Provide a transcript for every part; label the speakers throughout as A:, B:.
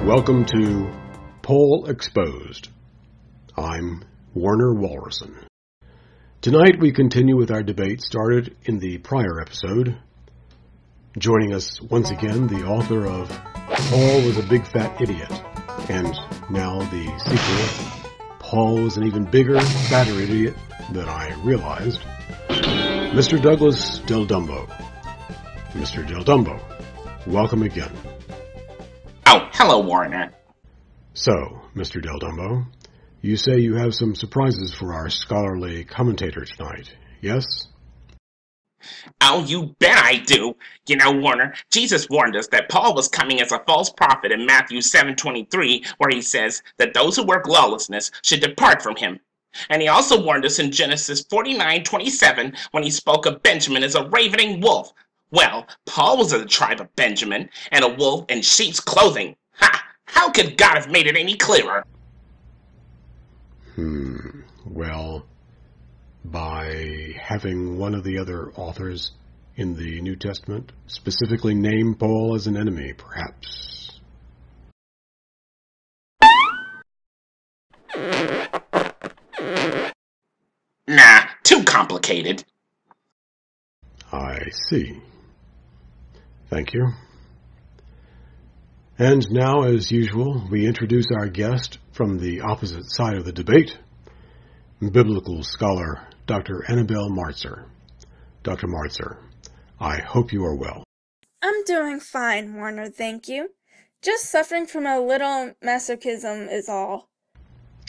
A: Welcome to Poll Exposed. I'm Warner Walrusson. Tonight we continue with our debate started in the prior episode. Joining us once again, the author of Paul Was a Big Fat Idiot, and now the sequel, Paul Was an Even Bigger, Fatter Idiot Than I Realized, Mr. Douglas del Dumbo. Mr. del Dumbo, welcome again.
B: Oh, hello, Warner.
A: So, Mr. del Dumbo, you say you have some surprises for our scholarly commentator tonight, yes?
B: Oh, you bet I do. You know, Warner, Jesus warned us that Paul was coming as a false prophet in Matthew 7:23, where he says that those who work lawlessness should depart from him. And he also warned us in Genesis 49:27 when he spoke of Benjamin as a ravening wolf. Well, Paul was of the tribe of Benjamin, and a wolf in sheep's clothing. Ha! How could God have made it any clearer?
A: Well, by having one of the other authors in the New Testament specifically name Paul as an enemy, perhaps.
B: Nah, too complicated.
A: I see. Thank you. And now, as usual, we introduce our guest from the opposite side of the debate, biblical scholar Dr. Annabelle Martzer. Dr. Martzer, I hope you are well.
C: I'm doing fine, Warner, thank you. Just suffering from a little masochism is all.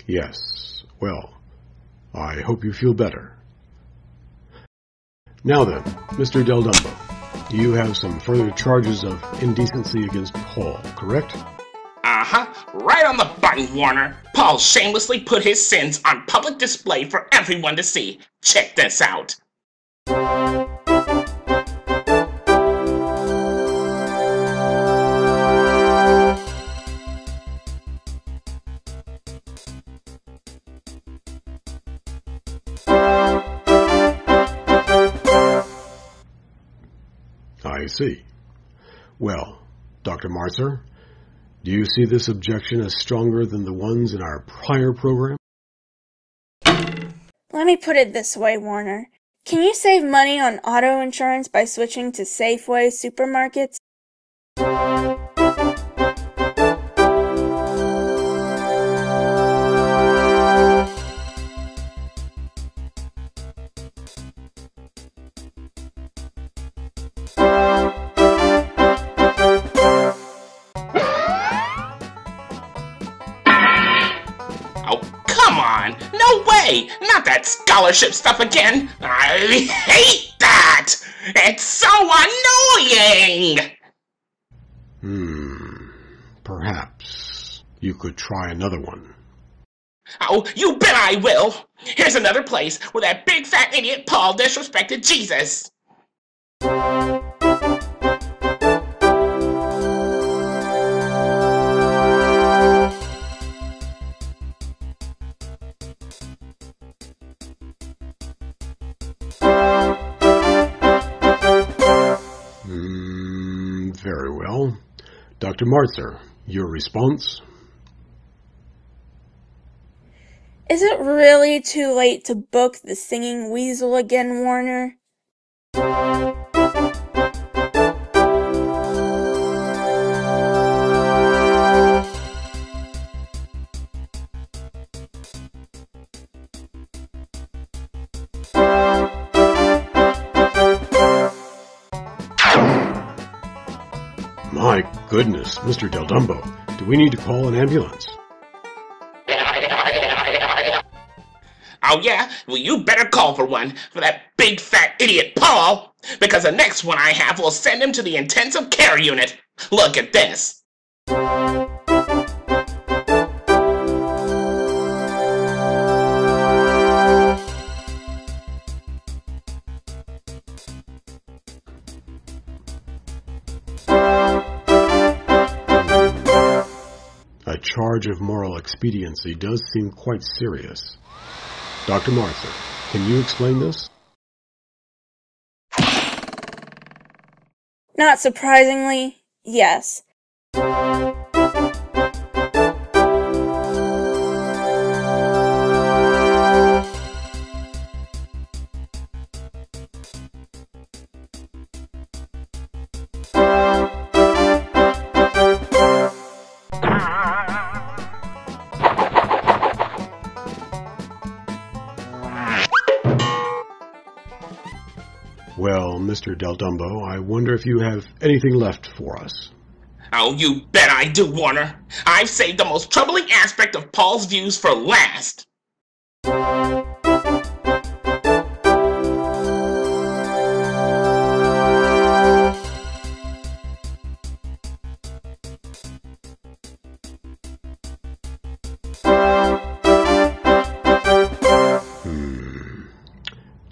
A: Yes, well, I hope you feel better. Now then, Mr. del Dumbo, you have some further charges of indecency against Paul, correct?
B: Uh-huh. Right on the button, Warner. Paul shamelessly put his sins on public display for everyone to see. Check this out.
A: I see. Well, Dr. Martzer, do you see this objection as stronger than the ones in our prior program?
C: Let me put it this way, Warner. Can you save money on auto insurance by switching to Safeway supermarkets?
B: Oh, come on! No way! Not that scholarship stuff again! I hate that! It's so annoying!
A: Perhaps you could try another one.
B: Oh, you bet I will! Here's another place where that big fat idiot Paul disrespected Jesus!
A: Very well. Dr. Martzer, your response?
C: Is it really too late to book the singing weasel again, Warner?
A: My goodness, Mr. del Dumbo, do we need to call an ambulance?
B: Oh yeah? Well, you better call for one for that big fat idiot Paul, because the next one I have will send him to the intensive care unit. Look at this.
A: A charge of moral expediency does seem quite serious. Dr. Martzer, can you explain this?
C: Not surprisingly, yes.
A: Well, Mr. Del Dumbo, I wonder if you have anything left for us.
B: Oh, you bet I do, Warner. I've saved the most troubling aspect of Paul's views for last.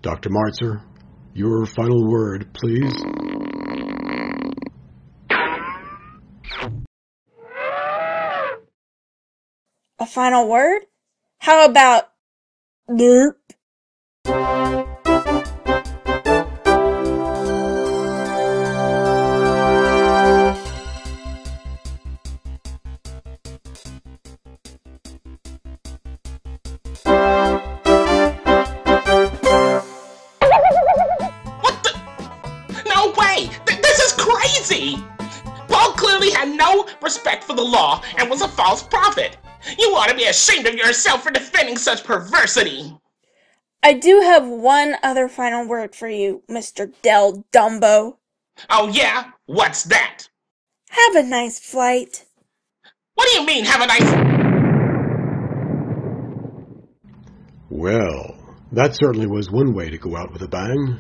A: Dr. Martzer, your final word, please.
C: A final word? How about derp?
B: What the? No way! This is crazy! Paul clearly had no respect for the law and was a false prophet. You ought to be ashamed of yourself for defending such perversity.
C: I do have one other final word for you, Mr. Del Dumbo.
B: Oh yeah? What's that?
C: Have a nice flight.
B: What do you mean, have a nice...
A: Well, that certainly was one way to go out with a bang.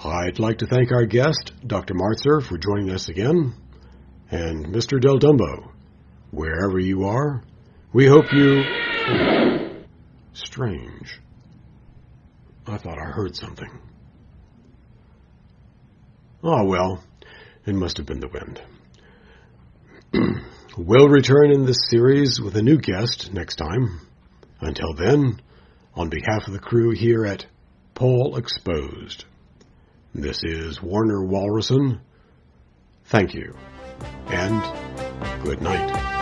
A: I'd like to thank our guest, Dr. Martzer, for joining us again. And Mr. Del Dumbo, wherever you are, we hope you... Strange. I thought I heard something. Oh, well, it must have been the wind. We'll return in this series with a new guest next time. Until then, on behalf of the crew here at Paul Exposed, this is Warner Walrusson. Thank you, and good night.